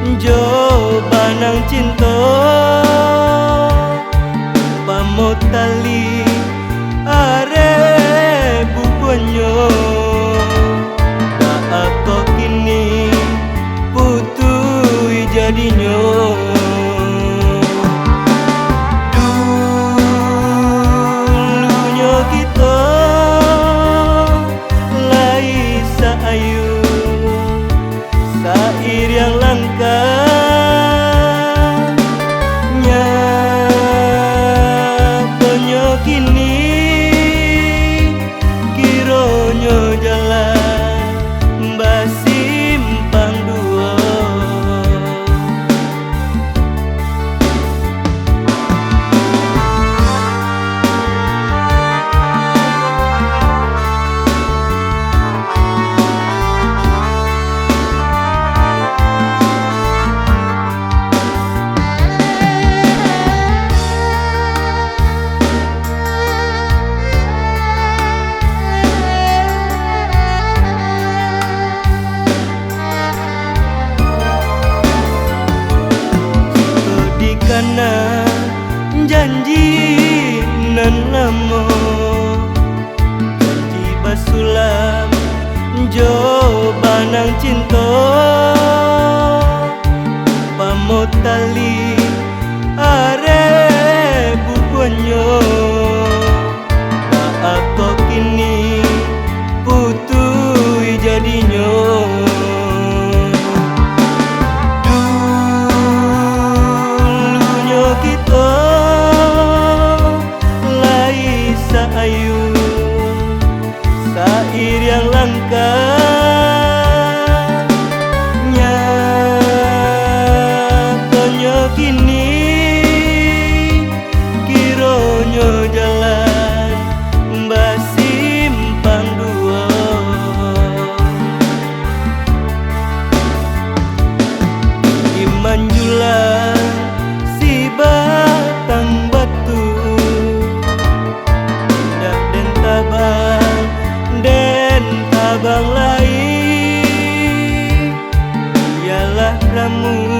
Jo banang cinta pamot tali are bukonyo tak aku kini putui jadinya dulunya kita lai saayu sair yang langka nyatanya kini kironyo jalan basimpang dua karena janji nan lama janji basulam jo banang cinta pamot tali are bukonyo tak aku kini putui jadinya ayu sair yang langka nyatanya kini kironyo jalan basimpang dua iman julang si batang batu dan tabang lain ialah ramu